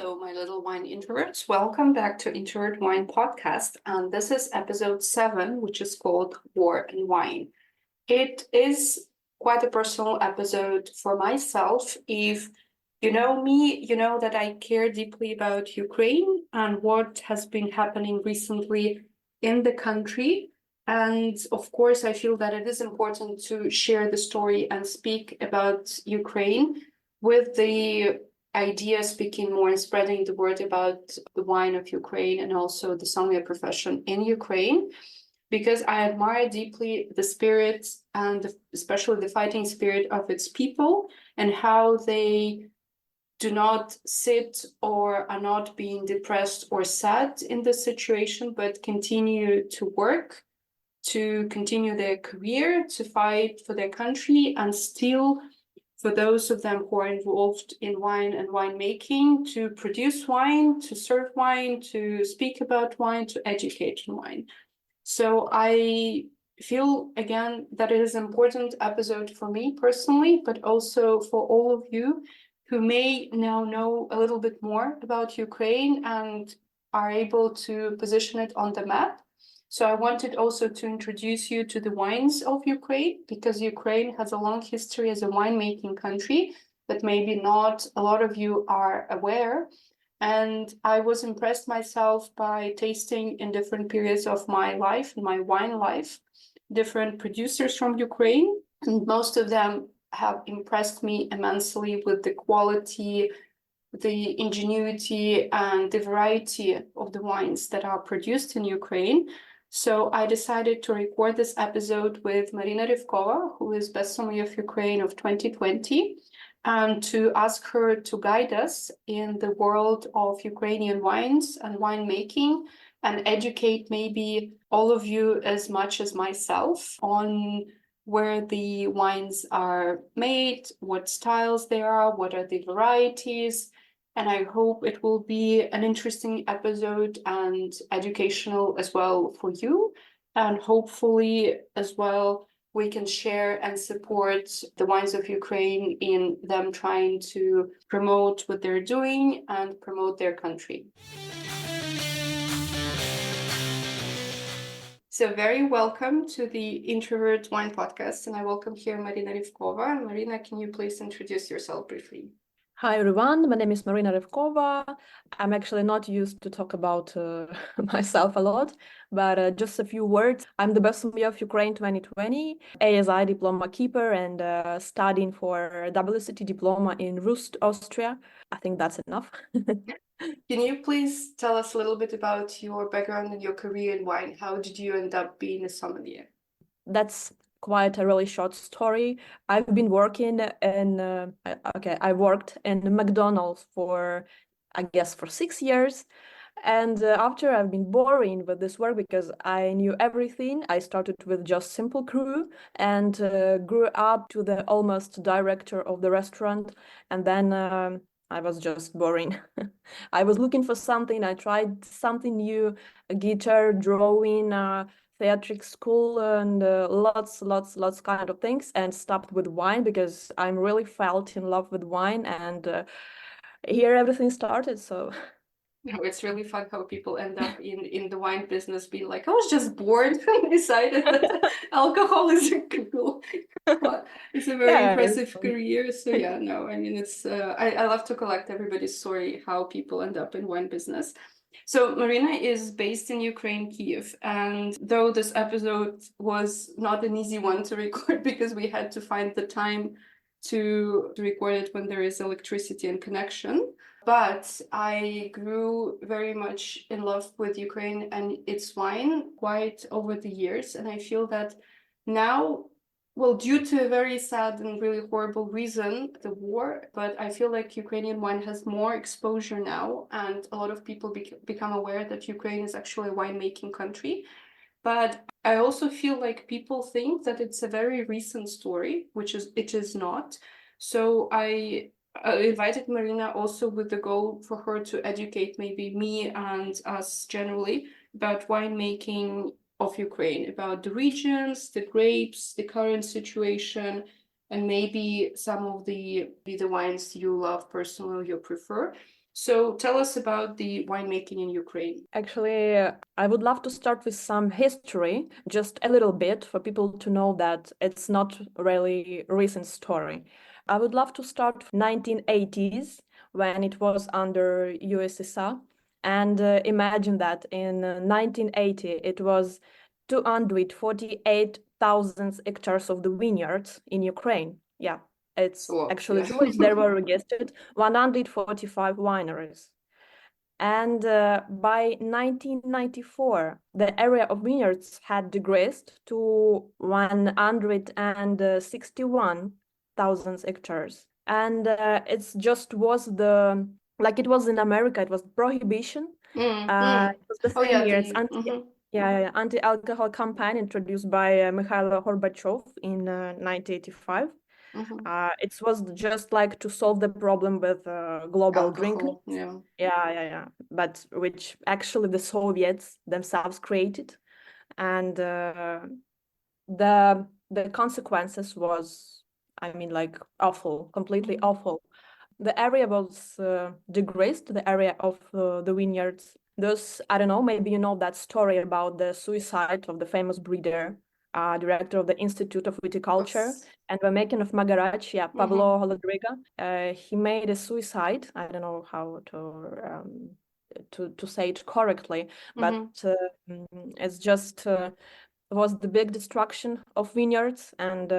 Hello, my little wine introverts. Welcome back to Introvert Wine Podcast. And this is episode 7, which is called War and Wine. It is quite a personal episode for myself. If you know me, you know that I care deeply about Ukraine and what has been happening recently in the country. And of course, I feel that it is important to share the story and speak about Ukraine with the idea speaking more and spreading the word about the wine of Ukraine and also the sommelier profession in Ukraine, because I admire deeply the spirit and especially the fighting spirit of its people and how they do not sit or are not being depressed or sad in this situation, but continue to work, to continue their career, to fight for their country, and still for those of them who are involved in wine and winemaking, to produce wine, to serve wine, to speak about wine, to educate on wine. So I feel again that it is an important episode for me personally, but also for all of you who may now know a little bit more about Ukraine and are able to position it on the map. So I wanted also to introduce you to the wines of Ukraine, because Ukraine has a long history as a winemaking country that maybe not a lot of you are aware. And I was impressed myself by tasting in different periods of my life, my wine life, different producers from Ukraine. And most of them have impressed me immensely with the quality, the ingenuity, and the variety of the wines that are produced in Ukraine. So I decided to record this episode with Maryna Revkova, who is Best Sommelier of Ukraine of 2020, and to ask her to guide us in the world of Ukrainian wines and winemaking and educate maybe all of you as much as myself on where the wines are made, what styles they are, what are the varieties. And I hope it will be an interesting episode and educational as well for you. And hopefully as well, we can share and support the wines of Ukraine in them trying to promote what they're doing and promote their country. So very welcome to the Introvert Wine Podcast, and I welcome here Maryna Revkova. Maryna, can you please introduce yourself briefly? Hi everyone, my name is Maryna Revkova. I'm actually not used to talk about myself a lot, but just a few words. I'm the Best Sommelier of Ukraine 2020, ASI diploma keeper, and studying for WSET diploma in Rust, Austria. I think that's enough. Can you please tell us a little bit about your background and your career in wine? How did you end up being a sommelier? That's quite a really short story. I've been working I worked in McDonald's for, I guess, for 6 years. And after I've been boring with this work because I knew everything, I started with just simple crew and grew up to the almost director of the restaurant. And then I was just boring. I was looking for something. I tried something new, a guitar, drawing, theatric school, and lots kind of things, and stopped with wine because I'm really felt in love with wine, and here everything started. So it's really fun how people end up in the wine business being like, I was just bored and decided that alcohol is cool. It's a very impressive career. So yeah, no, I mean, it's I love to collect everybody's story, how people end up in wine business. So Maryna is based in Ukraine, Kiev, and though this episode was not an easy one to record because we had to find the time to record it when there is electricity and connection, but I grew very much in love with Ukraine and its wine quite over the years, and I feel that now, well, due to a very sad and really horrible reason, the war, but I feel like Ukrainian wine has more exposure now, and a lot of people become aware that Ukraine is actually a winemaking country. But I also feel like people think that it's a very recent story, which it is not. So I invited Maryna also with the goal for her to educate maybe me and us generally about winemaking of Ukraine, about the regions, the grapes, the current situation, and maybe some of the wines you love personally or you prefer. So tell us about the winemaking in Ukraine. Actually, I would love to start with some history, just a little bit for people to know that it's not really a recent story. I would love to start 1980s when it was under USSR, and imagine that in 1980 it was 248,000 hectares of the vineyards in Ukraine. Yeah, it's Well, actually yeah. true. It's there were registered 145 wineries. And by 1994, the area of vineyards had decreased to 161,000 hectares. And it's just was the, like it was in America, it was prohibition. It was the Oh same yeah, year. It's the anti-alcohol campaign introduced by Mikhail Gorbachev in 1985. It was just like to solve the problem with global drinking. alcohol. Yeah. Yeah. But which actually the Soviets themselves created, and the consequences was, I mean, like awful, completely awful. The area was degraded, the area of the vineyards. Those, I don't know, maybe you know that story about the suicide of the famous breeder, director of the Institute of Viticulture Yes. and the making of Magarach, Pablo Holodriga. He made a suicide. I don't know how to say it correctly, but it's just was the big destruction of vineyards, and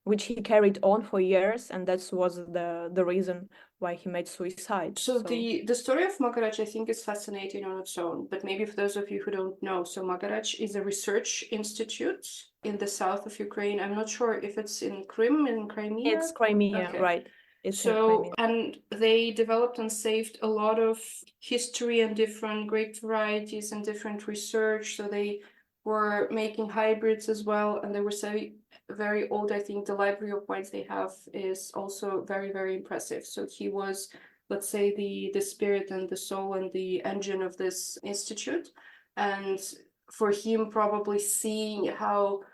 which he carried on for years, and that was the reason why he made suicide. So the story of Magarach, I think, is fascinating on its own. But maybe for those of you who don't know, so Magarach is a research institute in the south of Ukraine. I'm not sure if it's in Crimea. It's Crimea, Okay. right? It's in So, Crimea. and they developed and saved a lot of history and different grape varieties and different research. So they were making hybrids as well, and they were very old. I think the library of wines they have is also very, very impressive. So he was, let's say, the spirit and the soul and the engine of this institute. And for him, probably seeing how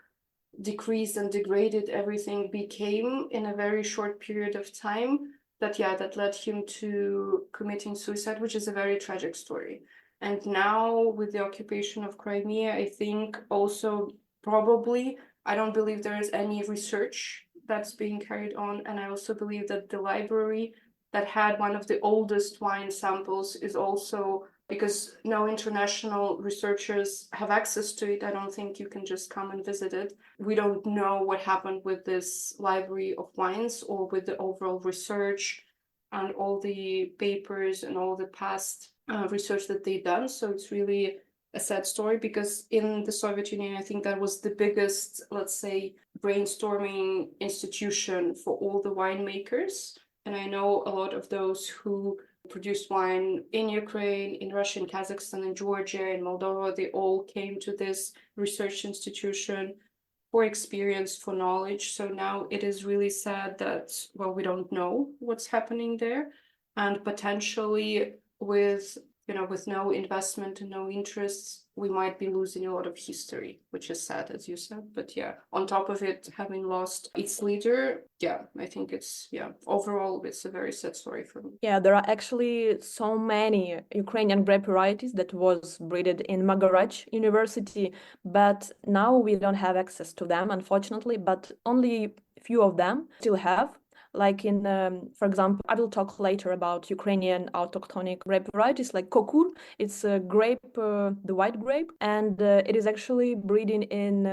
decreased and degraded everything became in a very short period of time, that led him to committing suicide, which is a very tragic story. And now with the occupation of Crimea, I think also probably, I don't believe there is any research that's being carried on. And I also believe that the library that had one of the oldest wine samples is also, because no international researchers have access to it. I don't think you can just come and visit it. We don't know what happened with this library of wines or with the overall research and all the papers and all the past research that they've done. So it's really a sad story, because in the Soviet Union, I think that was the biggest, let's say, brainstorming institution for all the winemakers. And I know a lot of those who produced wine in Ukraine, in Russia, in Kazakhstan, in Georgia, in Moldova. They all came to this research institution for experience, for knowledge. So now it is really sad that, well, we don't know what's happening there. And potentially with no investment and no interests, we might be losing a lot of history, which is sad, as you said. But yeah, on top of it, having lost its leader, I think overall, it's a very sad story for me. Yeah, there are actually so many Ukrainian grape varieties that was bred in Magarach University, but now we don't have access to them, unfortunately, but only few of them still have. Like in, for example, I will talk later about Ukrainian autochthonic grape varieties like Kokur. It's a grape, the white grape, and it is actually breeding in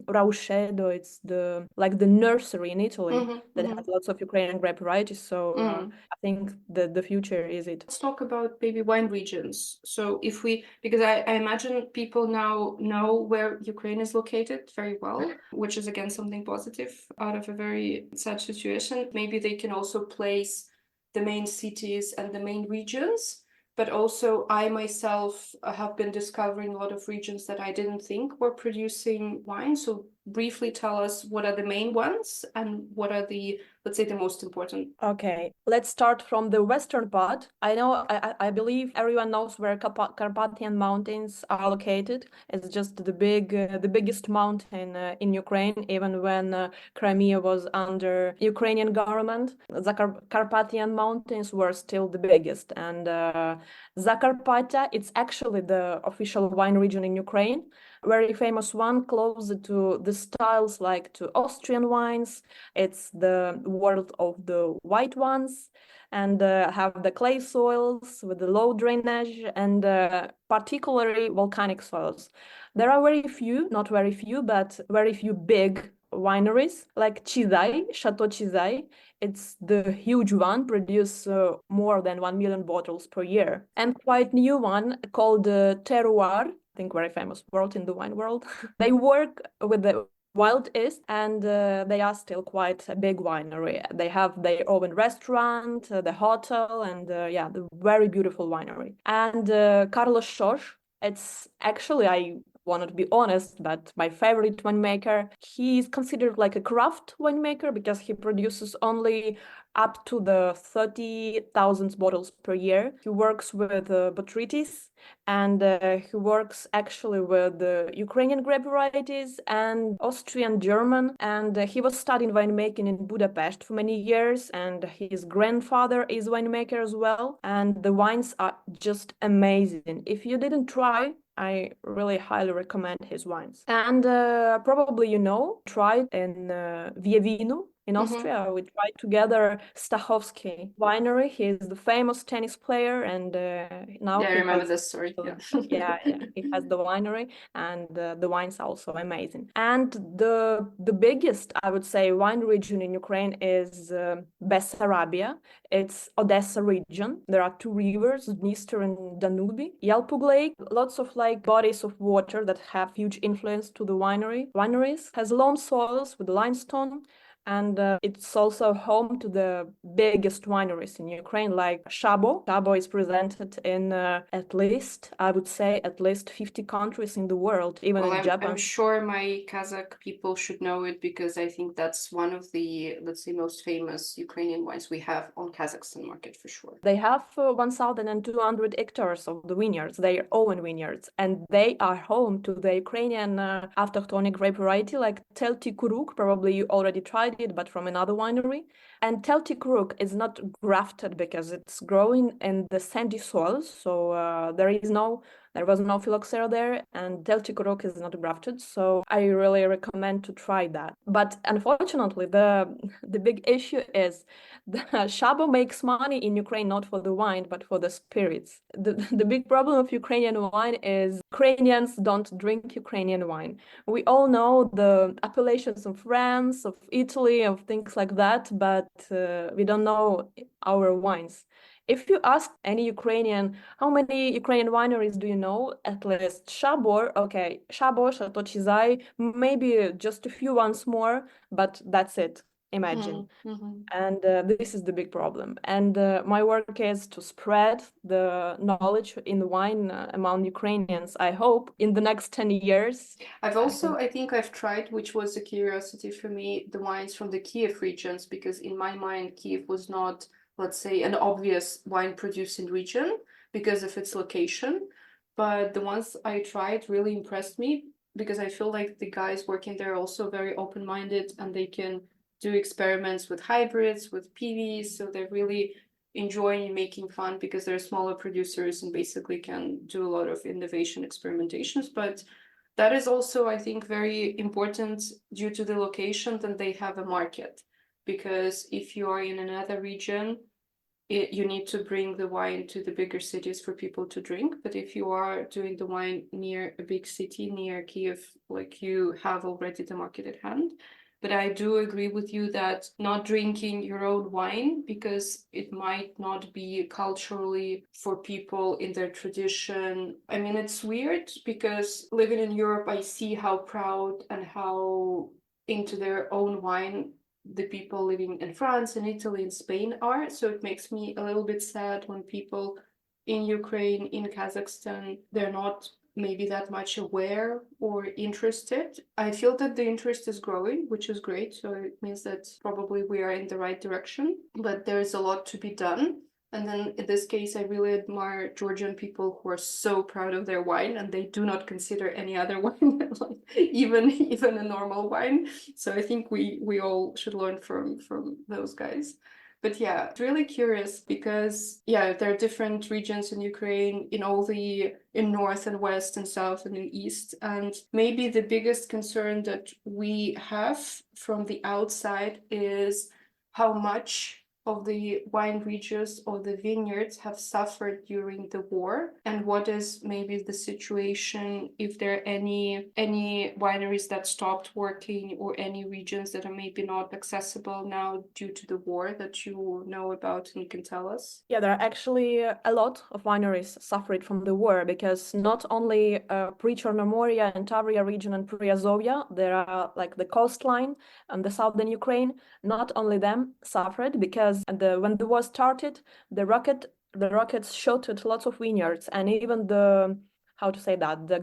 Rauscedo. It's the nursery in Italy that has lots of Ukrainian grape varieties. So I think the future is it. Let's talk about maybe wine regions. So because I imagine people now know where Ukraine is located very well, which is again something positive out of a very sad situation. Maybe they can also place the main cities and the main regions. But also I myself have been discovering a lot of regions that I didn't think were producing wine. So briefly tell us what are the main ones and what are the, let's say, the most important? Okay, let's start from the western part. I believe everyone knows where Carpathian Mountains are located. It's just the biggest mountain in Ukraine, even when Crimea was under Ukrainian government. The Carpathian Mountains were still the biggest, and Zakarpattia, it's actually the official wine region in Ukraine. Very famous one, close to the styles like to Austrian wines. It's the world of the white ones, and have the clay soils with the low drainage and particularly volcanic soils. There are very few, not very few, but very few big wineries like Chizai, Chateau Chizai. It's the huge one, produce more than 1 million bottles per year. And quite new one called Terroir, I think very famous word in the wine world. They work with the Wild East, and they are still quite a big winery. They have their own restaurant, the hotel, and yeah, the very beautiful winery. And Carlos Schorsch, it's actually, I want to be honest, but my favorite winemaker. He's considered like a craft winemaker because he produces only up to the 30,000 bottles per year. He works with botrytis, and he works actually with Ukrainian grape varieties and Austrian German. And he was studying winemaking in Budapest for many years, and his grandfather is winemaker as well. And the wines are just amazing. If you didn't try, I really highly recommend his wines. And probably tried in Via Vino in Austria. We tried together Stachowski winery. He's the famous tennis player, and now I remember this story. Yeah, he has the winery, and the wines are also amazing. And the biggest, I would say, wine region in Ukraine is Bessarabia. It's Odessa region. There are two rivers, Dniester and Danube. Yelpug Lake, lots of like bodies of water that have huge influence to the wineries. Has loam soils with limestone. And it's also home to the biggest wineries in Ukraine, like Shabo. Shabo is presented in at least 50 countries in the world, even in Japan. I'm sure my Kazakh people should know it because I think that's one of the, let's say, most famous Ukrainian wines we have on Kazakhstan market for sure. They have 1,200 hectares of the vineyards, their own vineyards, and they are home to the Ukrainian autochthonic grape variety like Telti Kuruk. Probably you already tried it, but from another winery. And Telti Kuruk is not grafted because it's growing in the sandy soils, so there was no phylloxera there, and Telti Kuruk is not grafted, so I really recommend to try that. But unfortunately, the big issue is the Shabo makes money in Ukraine not for the wine, but for the spirits. The big problem of Ukrainian wine is Ukrainians don't drink Ukrainian wine. We all know the appellations of France, of Italy, of things like that, but we don't know our wines. If you ask any Ukrainian, how many Ukrainian wineries do you know? At least Shabor, Chateau Chizai, maybe just a few once more, but that's it. Imagine. And this is the big problem. And my work is to spread the knowledge in the wine among Ukrainians, I hope, in the next 10 years. I think I've tried, which was a curiosity for me, the wines from the Kiev regions, because in my mind, Kiev was not, let's say, an obvious wine producing region because of its location. But the ones I tried really impressed me because I feel like the guys working there are also very open-minded and they can do experiments with hybrids, with PVs, so they're really enjoying making fun because they're smaller producers and basically can do a lot of innovation experimentations. But that is also, I think, very important due to the location that they have a market. Because if you are in another region, you need to bring the wine to the bigger cities for people to drink. But if you are doing the wine near a big city, near Kiev, like you have already the market at hand. But I do agree with you that not drinking your own wine because it might not be culturally for people in their tradition. I mean, it's weird because living in Europe, I see how proud and how into their own wine the people living in France and Italy and Spain are. So it makes me a little bit sad when people in Ukraine, in Kazakhstan, they're not maybe that much aware or interested. I feel that the interest is growing, which is great. So it means that probably we are in the right direction, but there is a lot to be done. And then in this case, I really admire Georgian people who are so proud of their wine and they do not consider any other wine like even a normal wine. So I think we all should learn from those guys. But yeah, it's really curious because yeah, there are different regions in Ukraine, in north and west and south and in east. And maybe the biggest concern that we have from the outside is how much of the wine regions or the vineyards have suffered during the war, and what is maybe the situation, if there are any wineries that stopped working or any regions that are maybe not accessible now due to the war that you know about and you can tell us. Yeah, there are actually a lot of wineries suffered from the war because not only Pre-Chernomorya and Tavria region and Priazovia, there are like the coastline and the southern Ukraine, not only them suffered because when the war started, the rockets shot at lots of vineyards, and even the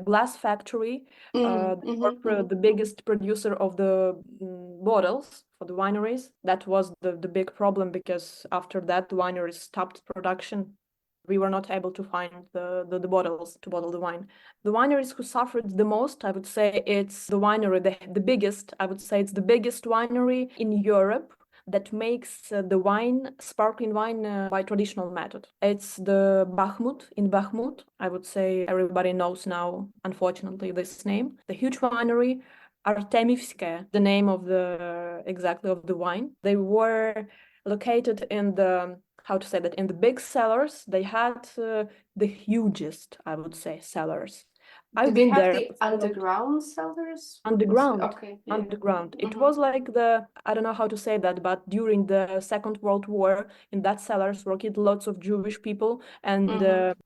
glass factory, the biggest producer of the bottles for the wineries. That was the big problem because after that the wineries stopped production. We were not able to find the bottles to bottle the wine. The wineries who suffered the most, I would say, it's the winery, the biggest, I would say it's the biggest winery in Europe that makes the wine, sparkling wine, by traditional method. It's the Bakhmut in Bakhmut. I would say everybody knows now, unfortunately, this name. The huge winery, Artemivskaya, the name of the wine. They were located in in the big cellars. They had the hugest, I would say, cellars. I've been there. The underground cellars? Underground. Okay. Yeah. Underground. It was like I don't know how to say that, but during the Second World War, in that cellars worked lots of Jewish people, and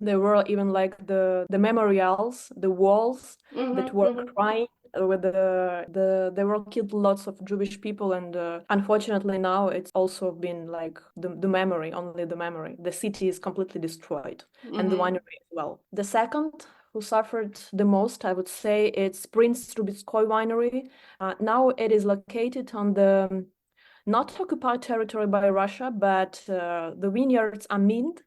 there were even like the memorials, the walls that were crying with they were killed lots of Jewish people, and unfortunately now it's also been like the memory, only the memory. The city is completely destroyed, and the winery as well. The second who suffered the most, I would say, it's Prince Trubetskoy Winery. Now it is located on the not occupied territory by Russia, but the vineyards are mined,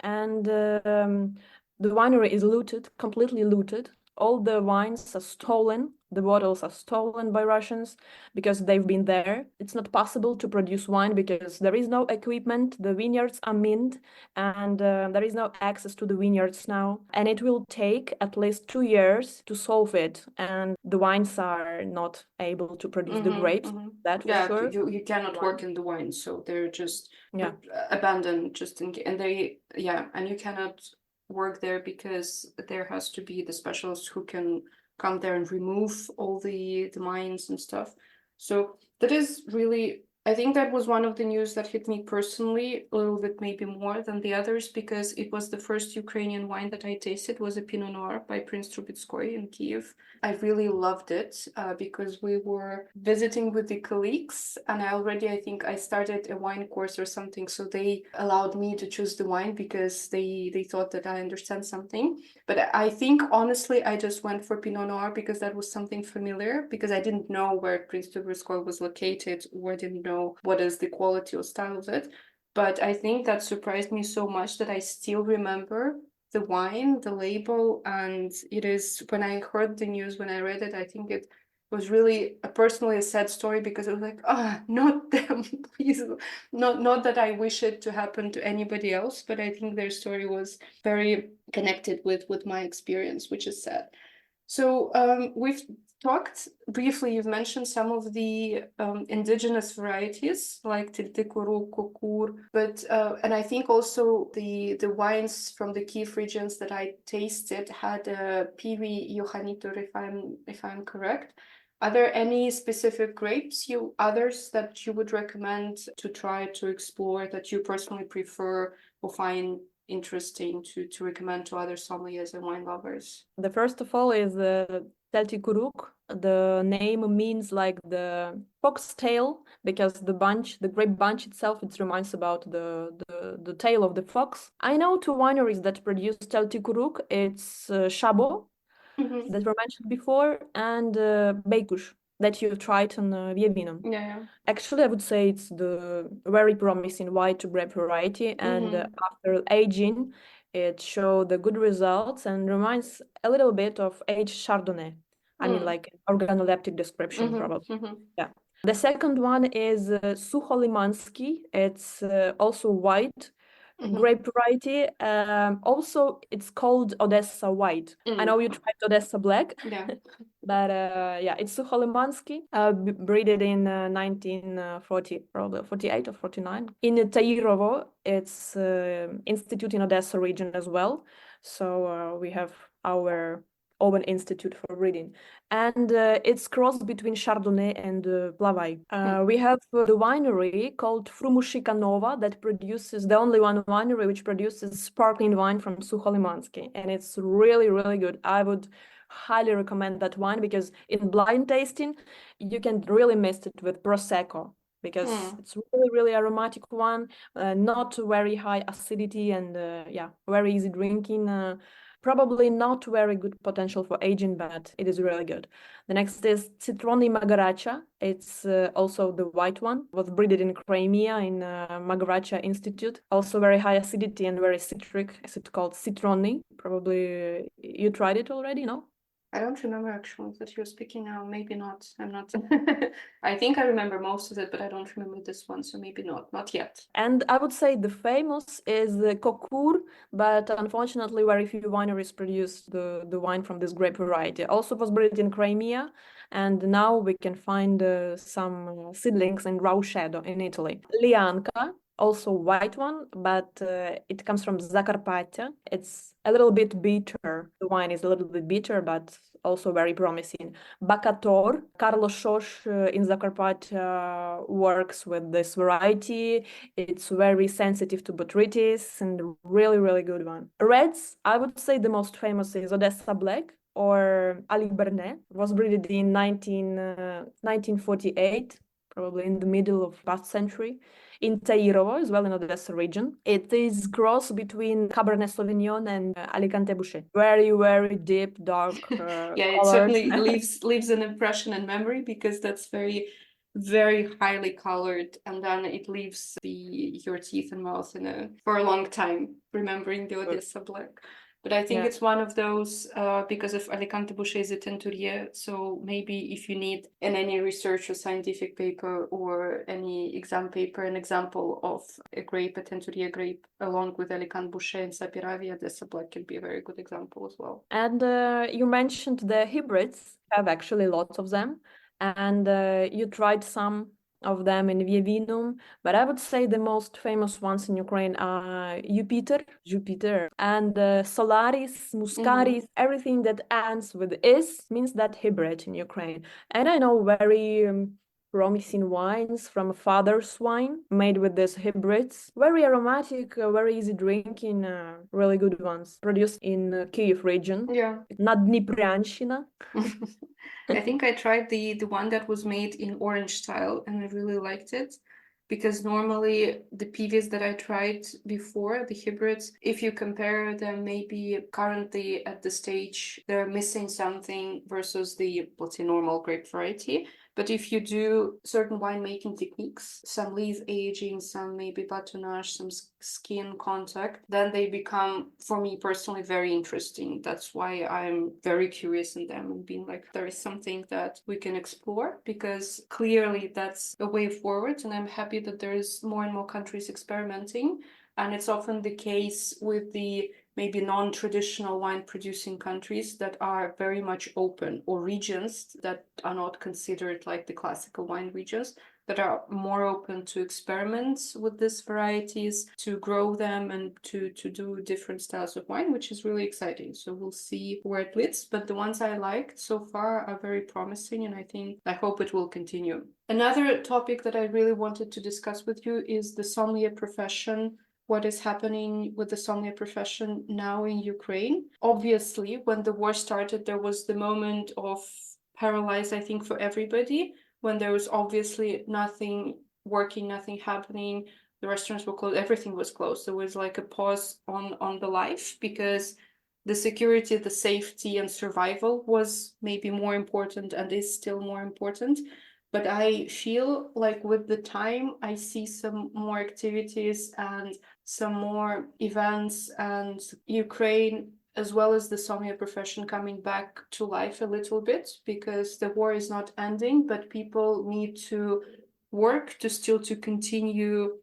and the winery is looted, completely looted. All the wines are stolen. The bottles are stolen by Russians because they've been there. It's not possible to produce wine because there is no equipment. The vineyards are mined, and there is no access to the vineyards now. And it will take at least 2 years to solve it. And the wines are not able to produce the grapes. That for sure. You cannot work in the wine, so they're just abandoned. And you cannot work there because there has to be the specialists who can come there and remove all the mines and stuff. So that is really, I think that was one of the news that hit me personally a little bit maybe more than the others, because it was the first Ukrainian wine that I tasted, was a Pinot Noir by Prince Trubetskoy in Kiev. I really loved it because we were visiting with the colleagues, and I think I started a wine course or something, so they allowed me to choose the wine because they thought that I understand something. But I think honestly I just went for Pinot Noir because that was something familiar, because I didn't know where Prince Trubetskoy was located, or I didn't know what is the quality or style of it. But I think that surprised me so much that I still remember the wine, the label, and it is, when I heard the news, when I read it, I think it was really personally a sad story, because it was like, not them, please. Not that I wish it to happen to anybody else, but I think their story was very connected with my experience, which is sad. So we've talked briefly, you've mentioned some of the indigenous varieties like Telti Kuruk, Kokur, but and I think also the wines from the Kiev regions that I tasted had a PV Johanitor, if I'm correct. Are there any specific grapes others that you would recommend to try to explore, that you personally prefer or find interesting to recommend to other sommeliers and wine lovers? The first of all is Telti Kuruk. The name means like the foxtail, because the grape bunch itself, it reminds about the tail of the fox. I know two wineries that produce Telti Kuruk. It's Shabo Mhm. that were mentioned before, and Beykush that you tried on Vievinum. Yeah. Actually, I would say it's the very promising white grape variety, and Mhm. after aging, it showed the good results and reminds a little bit of aged Chardonnay. I mean, Mm. like organoleptic description, Mhm. probably. Mhm. Yeah. The second one is Sucholimansky. It's also white Mhm. grape variety. Also, it's called Odessa White. I know you Mm. tried Odessa Black, Yeah. but yeah, it's Sucholimansky, breeded in 1940, probably 48 or 49. In Tairovo, it's institute in Odessa region as well. So we have our own institute for breeding. And it's crossed between Chardonnay and Plavai. We have the winery called Frumushika that produces, the only one winery which produces sparkling wine from Sucholimansky. And it's really, really good. I would highly recommend that wine because in blind tasting, you can really mix it with Prosecco because Mm. it's really, really aromatic one, not very high acidity and yeah, very easy drinking. Probably not very good potential for aging, but it is really good. The next is Citroni Magaracha. It's also the white one. Was breeded in Crimea in Magaracha Institute. Also very high acidity and very citric. Is it called Citroni? Probably you tried it already, no? I don't remember actually that you're speaking now. Maybe not. I'm not. I think I remember most of it, but I don't remember this one. So maybe not. Not yet. And I would say the famous is the Kokur, but unfortunately, very few wineries produce the wine from this grape variety. Also was bred in Crimea, and now we can find some seedlings in Rauscedo in Italy. Lianka, also white one, but it comes from Zakarpattia. It's a little bit bitter. The wine is a little bit bitter, but also very promising. Bakator, Carlos Sosh in Zakarpattia works with this variety. It's very sensitive to botrytis and really, really good one. Reds, I would say the most famous is Odessa Black or Ali Bernet. Was breeded in 1948, probably in the middle of past century, in Tairovo, as well in Odessa region. It is cross between Cabernet Sauvignon and Alicante Bouschet. Very, very deep, dark Yeah, it colors. certainly leaves an impression in memory because that's very highly colored, and then it leaves your teeth and mouth for a long time, remembering the Odessa Black. But I think Yeah. it's one of those because of Alicante Boucher is a teinturier. So maybe if you need in any research or scientific paper or any exam paper an example of a grape, a teinturier grape, along with Alicante Boucher and Sapiravi, Odessa Black can be a very good example as well. And you mentioned the hybrids, have actually lots of them. And you tried some of them in Vievinum, but I would say the most famous ones in Ukraine are Jupiter, and Solaris, Muscaris, everything that ends with is means that hybrid in Ukraine. And I know very promising wines from father's wine made with these hybrids. Very aromatic, very easy drinking, really good ones. Produced in Kyiv region. Yeah. Nadnipryanshina. I think I tried the one that was made in orange style and I really liked it because normally the PVs that I tried before, the hybrids, if you compare them maybe currently at the stage, they're missing something versus the, let's say, normal grape variety. But if you do certain winemaking techniques, some leaf aging, some maybe batonnage, some skin contact, then they become, for me personally, very interesting. That's why I'm very curious in them and being like, there is something that we can explore because clearly that's a way forward. And I'm happy that there is more and more countries experimenting. And it's often the case with the maybe non-traditional wine producing countries that are very much open, or regions that are not considered like the classical wine regions, that are more open to experiments with these varieties, to grow them and to do different styles of wine, which is really exciting. So we'll see where it leads. But the ones I liked so far are very promising, and I hope it will continue. Another topic that I really wanted to discuss with you is the sommelier profession. What is happening with the sommelier profession now in Ukraine? Obviously, when the war started, there was the moment of paralyzed, I think, for everybody, when there was obviously nothing working, nothing happening. The restaurants were closed, everything was closed. There was like a pause on the life because the security, the safety, and survival was maybe more important and is still more important. But I feel like with the time, I see some more activities and some more events, and Ukraine, as well as the sommelier profession, coming back to life a little bit, because the war is not ending, but people need to work to still to continue,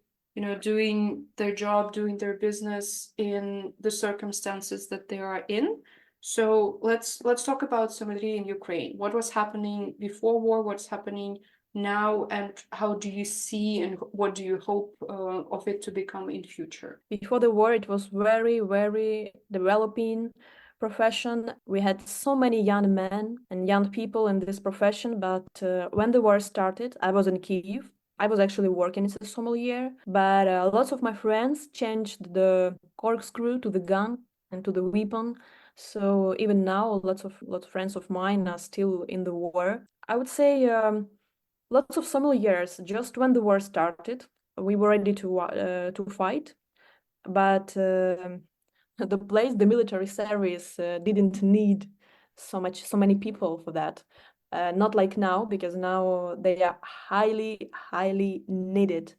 doing their job, doing their business in the circumstances that they are in. So let's talk about sommelier in Ukraine. What was happening before war? What's happening now, and how do you see and what do you hope of it to become in future? Before the war, it was very, very developing profession. We had so many young men and young people in this profession, but when the war started, I was in Kyiv. I was actually working as a sommelier, but lots of my friends changed the corkscrew to the gun and to the weapon. So even now, lots of friends of mine are still in the war. I would say lots of sommeliers, just when the war started, we were ready to fight, but the military service didn't need so many people for that. Not like now, because now they are highly needed,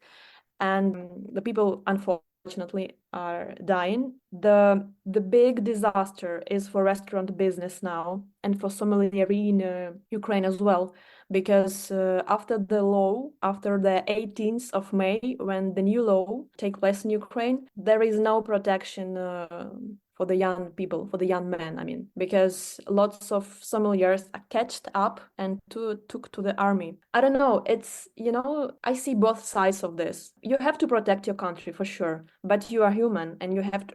and the people unfortunately are dying. The big disaster is for restaurant business now, and for sommelier in Ukraine as well, because after the 18th of May, when the new law take place in Ukraine, there is no protection for the young people, for the young men, I mean, because lots of sommeliers are catched up and took to the army. I don't know, it's, I see both sides of this. You have to protect your country for sure, but you are human and you have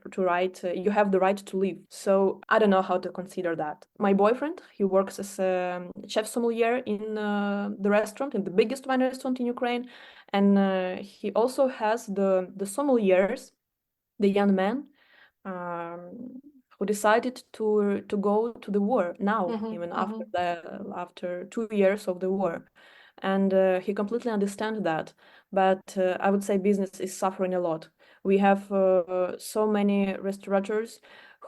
you have the right to live. So I don't know how to consider that. My boyfriend, he works as a chef sommelier in the restaurant, in the biggest wine restaurant in Ukraine, and he also has the sommeliers, the young men, who decided to go to the war now, even after 2 years of the war, and he completely understands that. But I would say business is suffering a lot. We have so many restaurateurs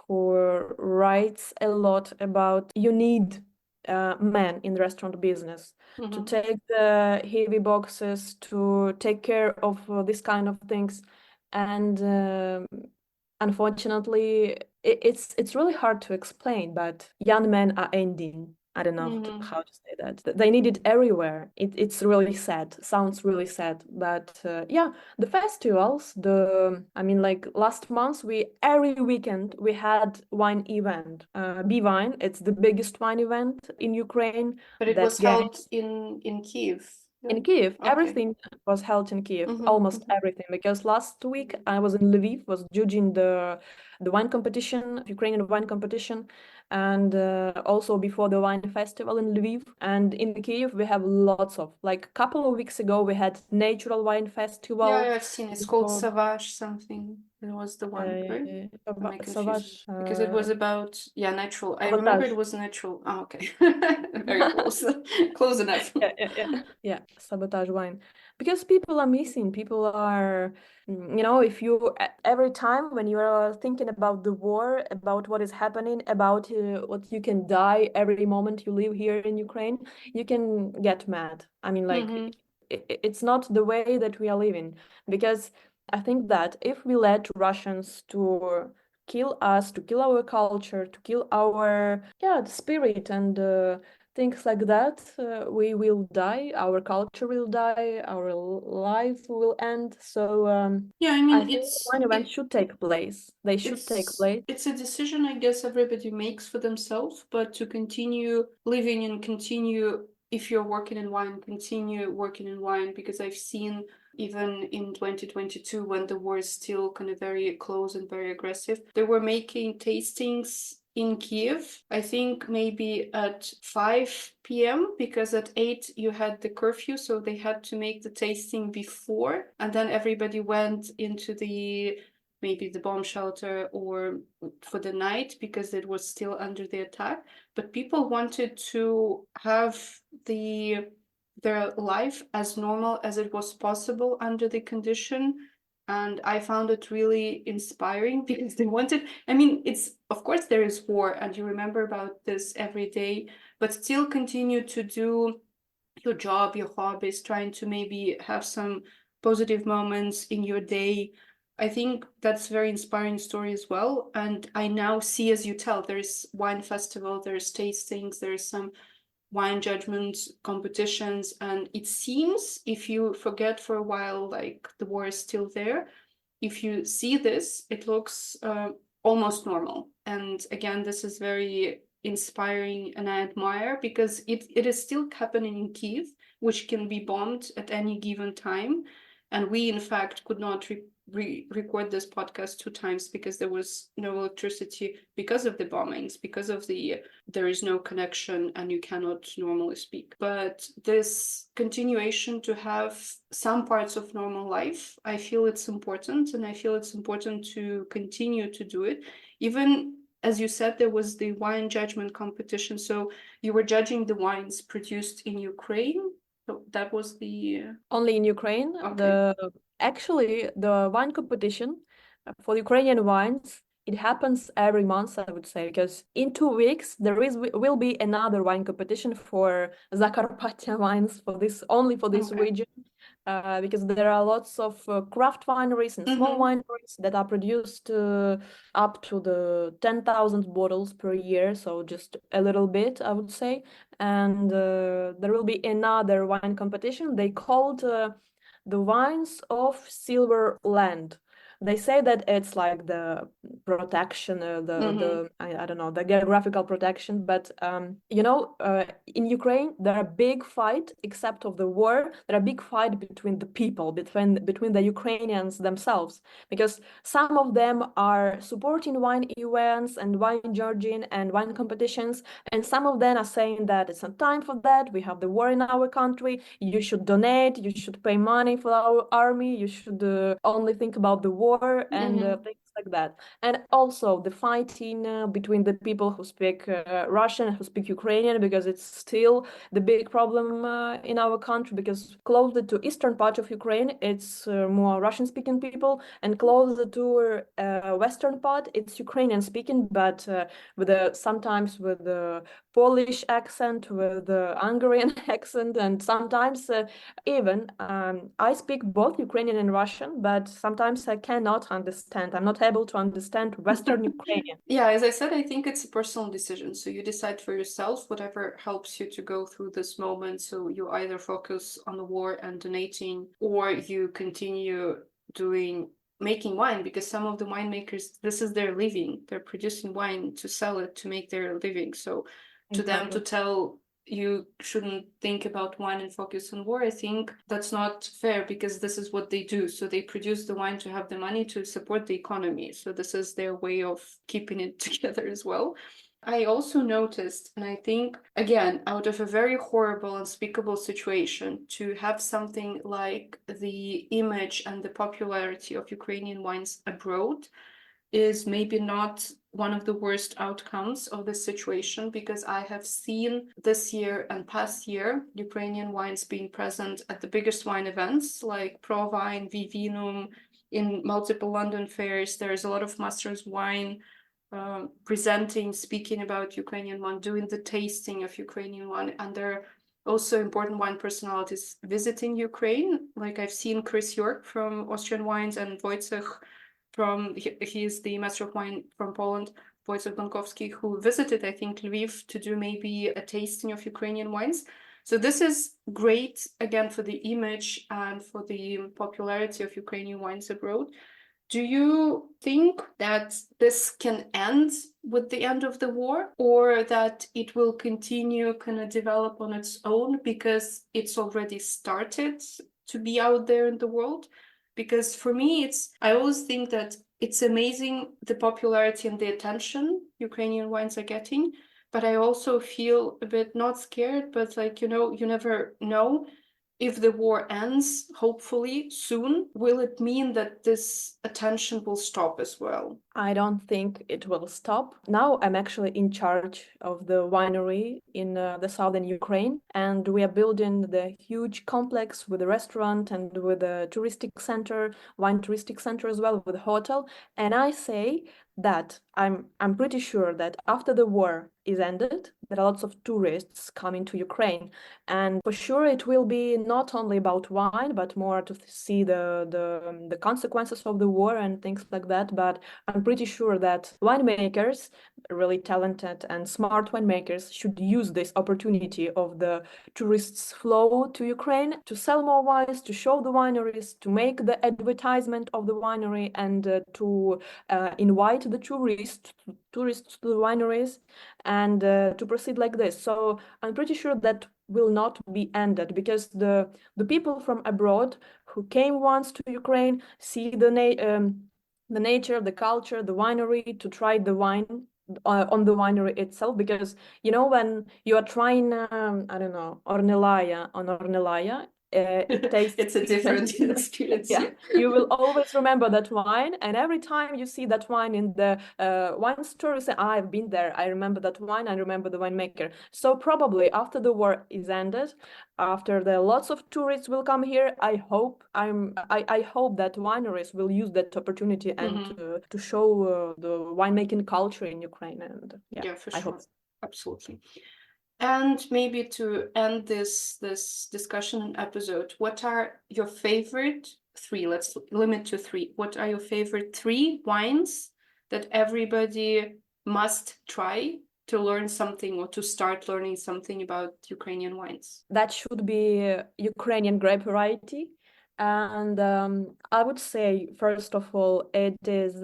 who writes a lot about you need men in the restaurant business to take the heavy boxes, to take care of this kind of things, and unfortunately, it's really hard to explain, but young men are ending. I don't know how to say that. They need it everywhere. It's really sad. Sounds really sad. But yeah, the festivals, like last month, every weekend we had wine event. B-Wine, it's the biggest wine event in Ukraine. But it was held in Kyiv. In Kyiv, Okay. everything was held in Kyiv, almost everything. Because last week I was in Lviv, was judging the wine competition, Ukrainian wine competition, and also before the wine festival in Lviv. And in Kyiv we have lots of, like a couple of weeks ago we had natural wine festival. Yeah, I've seen it. It's called Savage something. It was the one, right? Savage. Because it was about natural. I remember it was natural. Oh, okay. Very close. Close enough. Yeah, sabotage wine. Because people are missing. People are, if you every time when you are thinking about the war, about what is happening, about what you can die every moment you live here in Ukraine, you can get mad. I mean, like, it's not the way that we are living. Because I think that if we let Russians to kill us, to kill our culture, to kill our spirit and things like that, we will die, our culture will die, our life will end. So I think wine events should take place. They should take place. It's a decision, I guess, everybody makes for themselves, but to continue living and continue, if you're working in wine, continue working in wine, because I've seen even in 2022, when the war is still kind of very close and very aggressive, they were making tastings in Kiev, I think maybe at 5 p.m. because at 8 you had the curfew, so they had to make the tasting before, and then everybody went into maybe the bomb shelter or for the night because it was still under the attack. But people wanted to have their life as normal as it was possible under the condition, And I found it really inspiring because they wanted, I mean, it's, of course, there is war and you remember about this every day, but still continue to do your job, your hobbies, trying to maybe have some positive moments in your day. I think that's a very inspiring story as well. And I now see, as you tell, there's wine festival, there's tastings, there's some wine judgment competitions, and it seems, if you forget for a while, like the war is still there, if you see this, it looks almost normal. And again, this is very inspiring and I admire, because it is still happening in Kiev, which can be bombed at any given time. And we, in fact, could not record this podcast 2 times because there was no electricity because of the bombings, because of there is no connection and you cannot normally speak. But this continuation to have some parts of normal life, I feel it's important, and I feel it's important to continue to do it. Even as you said, there was the wine judgment competition. So you were judging the wines produced in Ukraine. So that was the Only in Ukraine. okay. Actually, the wine competition for Ukrainian wines, it happens every month, I would say, because in 2 weeks will be another wine competition for Zakarpattia wines, for this Okay. region, because there are lots of craft wineries and small wineries that are produced up to the 10,000 bottles per year, so just a little bit, I would say. And there will be another wine competition. They called the wines of Silver Land. They say that it's like the protection, I don't know, the geographical protection. But in Ukraine there are big fight, except of the war, there are big fight between the people, between the Ukrainians themselves, because some of them are supporting wine events and wine judging and wine competitions, and some of them are saying that it's not time for that. We have the war in our country. You should donate. You should pay money for our army. You should only think about the war and things like that. And also the fighting between the people who speak Russian and who speak Ukrainian, because it's still the big problem in our country, because closer to eastern part of Ukraine, it's more Russian-speaking people, and closer to western part, it's Ukrainian-speaking, but sometimes with the Polish accent, with the Hungarian accent, and sometimes even I speak both Ukrainian and Russian, but sometimes I cannot understand. I'm not able to understand Western Ukrainian. Yeah, as I said, I think it's a personal decision. So you decide for yourself whatever helps you to go through this moment. So you either focus on the war and donating, or you continue making wine, because some of the winemakers, this is their living. They're producing wine to sell it, to make their living. So to them to tell you shouldn't think about wine and focus on war, I think that's not fair, because this is what they do. So they produce the wine to have the money to support the economy. So this is their way of keeping it together as well. I also noticed, and I think, again, out of a very horrible, unspeakable situation, to have something like the image and the popularity of Ukrainian wines abroad is maybe not one of the worst outcomes of this situation, because I have seen this year and past year Ukrainian wines being present at the biggest wine events like ProWine, Vivinum, in multiple London fairs. There's a lot of masters wine presenting, speaking about Ukrainian wine, doing the tasting of Ukrainian wine, and there are also important wine personalities visiting Ukraine. Like I've seen Chris York from Austrian Wines, and Wojciech he is the master of wine from Poland, Wojciech Donkowski, who visited, I think, Lviv to do maybe a tasting of Ukrainian wines. So this is great, again, for the image and for the popularity of Ukrainian wines abroad. Do you think that this can end with the end of the war, or that it will continue, kind of develop on its own, because it's already started to be out there in the world? Because for me, I always think that it's amazing the popularity and the attention Ukrainian wines are getting, but I also feel a bit not scared, but like, you never know. if the war ends, hopefully soon, will it mean that this attention will stop as well? I don't think it will stop. Now I'm actually in charge of the winery in the southern Ukraine, and we are building the huge complex with a restaurant and with a touristic center, wine touristic center as well, with a hotel. And I say that I'm pretty sure that after the war is ended, there are lots of tourists coming to Ukraine, and for sure it will be not only about wine, but more to see the consequences of the war and things like that. But I'm pretty sure that winemakers, really talented and smart winemakers, should use this opportunity of the tourists' flow to Ukraine to sell more wines, to show the wineries, to make the advertisement of the winery, and to invite the tourists to the wineries, and to proceed like this. So I'm pretty sure that will not be ended, because the people from abroad who came once to Ukraine see the nature, the culture, the winery, to try the wine on the winery itself. Because when you are trying I don't know, Ornellaia, it tastes It's a different experience. yeah, you will always remember that wine, and every time you see that wine in the wine store, you say, I've been there, I remember that wine, I remember the winemaker. So probably after the war is ended, after the lots of tourists will come here, I hope that wineries will use that opportunity and to show the winemaking culture in Ukraine. And Yeah, for I sure. hope. Absolutely. And maybe to end this discussion and episode, what are your favorite three? Let's limit to three. What are your favorite three wines that everybody must try to learn something or to start learning something about Ukrainian wines? That should be Ukrainian grape variety. And I would say, first of all, it is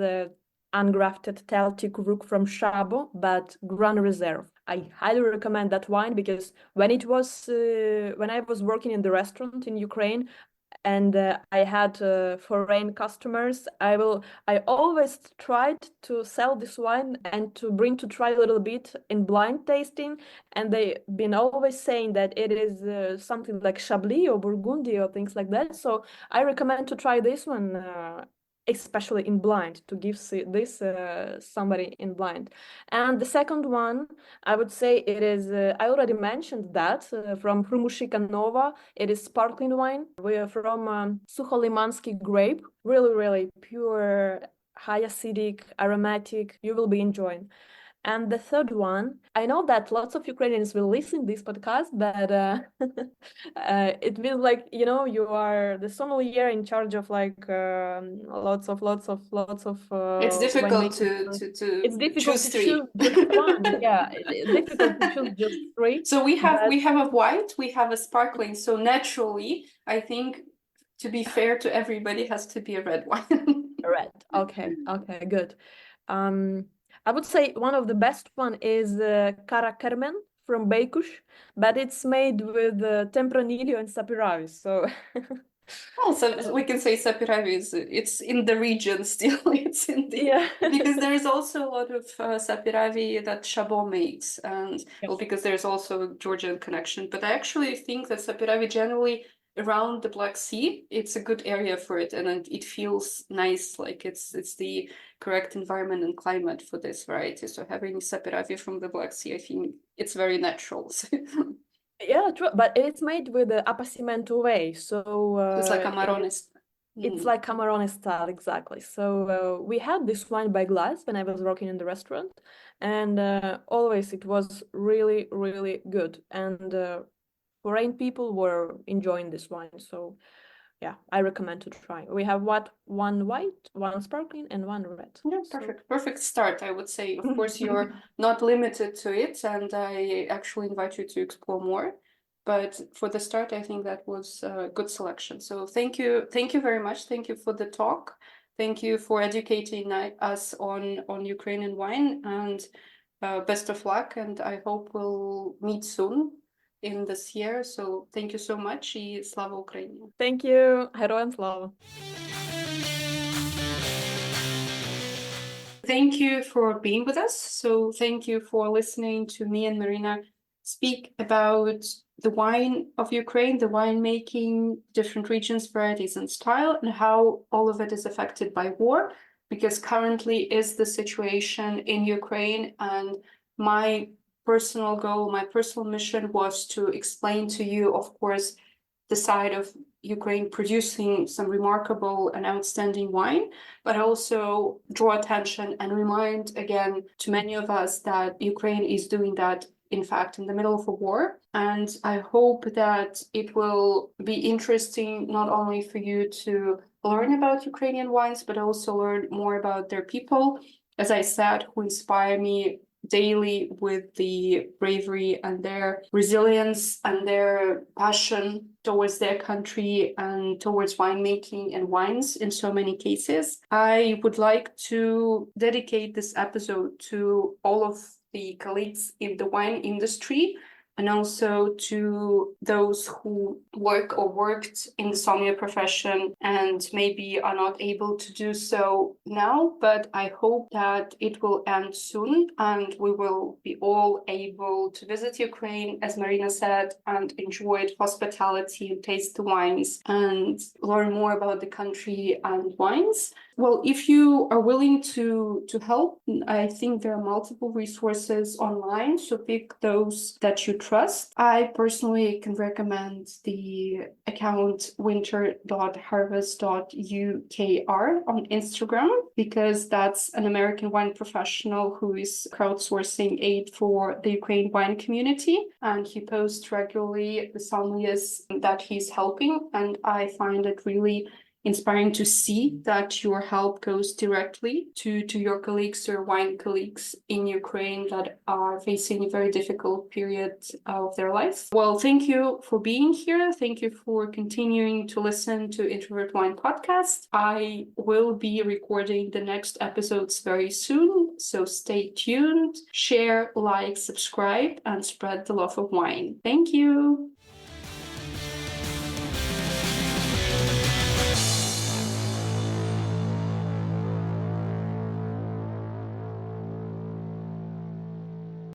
ungrafted Telti Kuruk from Shabo, but Grand Reserve. I highly recommend that wine, because when I was working in the restaurant in Ukraine, and I had foreign customers, I always tried to sell this wine and to bring to try a little bit in blind tasting, and they been always saying that it is something like Chablis or Burgundy or things like that. So I recommend to try this one, especially in blind, to give this somebody in blind. And the second one, I would say it is, I already mentioned that, from Hrumushica Nova. It is sparkling wine. We are from Sukholimansky grape, really, really pure, high acidic, aromatic. You will be enjoying. And the third one, I know that lots of Ukrainians will listen to this podcast, but it feels like, you are the sommelier in charge of like lots of It's difficult winemaking. to It's difficult choose to three. choose just one. Yeah, it's difficult to choose just three. So we have But a white, we have a sparkling. So naturally, I think, to be fair to everybody, has to be a red wine. red. Okay, good. I would say one of the best one is Kara Kermen from Beykush, but it's made with Tempranillo and Saperavi. So Also, we can say Saperavi it's in the region still. It's in the yeah. because there is also a lot of Saperavi that Chabot makes, and well, because there's also a Georgian connection. But I actually think that Saperavi generally around the Black Sea, it's a good area for it, and it feels nice, like it's the correct environment and climate for this variety. So having Saperavi from the Black Sea, I think it's very natural. Yeah, true. But it's made with the appassimento way, so It's like Amarones. it's like Camarone style, exactly. So we had this wine by glass when I was working in the restaurant, and always it was really, really good. And foreign people were enjoying this wine. So yeah, I recommend to try. We have one white, one sparkling, and one red. Yeah, perfect start, I would say. Of course, you're not limited to it, and I actually invite you to explore more. But for the start, I think that was a good selection. So thank you very much. Thank you for the talk. Thank you for educating us on Ukrainian wine, and best of luck. And I hope we'll meet soon in this year. So thank you so much. І слава Україні! Thank you. Героям слава! Thank you for being with us. So thank you for listening to me and Maryna speak about the wine of Ukraine, the winemaking, different regions, varieties, and style, and how all of it is affected by war, because currently is the situation in Ukraine. And my personal goal, my personal mission was to explain to you, of course, the side of Ukraine producing some remarkable and outstanding wine, but also draw attention and remind again to many of us that Ukraine is doing that, in fact, in the middle of a war. And I hope that it will be interesting not only for you to learn about Ukrainian wines, but also learn more about their people, as I said, who inspire me daily with the bravery and their resilience and their passion towards their country and towards winemaking and wines in so many cases. I would like to dedicate this episode to all of the colleagues in the wine industry, and also to those who work or worked in the sommelier profession and maybe are not able to do so now, but I hope that it will end soon and we will be all able to visit Ukraine, as Maryna said, and enjoy hospitality, taste the wines, and learn more about the country and wines. Well, if you are willing to help, I think there are multiple resources online, so pick those that you trust. I personally can recommend the account winter.harvest.ukr on Instagram, because that's an American wine professional who is crowdsourcing aid for the Ukraine wine community, and he posts regularly the sommeliers that he's helping, and I find it really inspiring to see that your help goes directly to your colleagues or wine colleagues in Ukraine that are facing a very difficult period of their lives. Well, thank you for being here. Thank you for continuing to listen to Introvert Wine Podcast. I will be recording the next episodes very soon, so stay tuned, share, like, subscribe, and spread the love of wine. Thank you.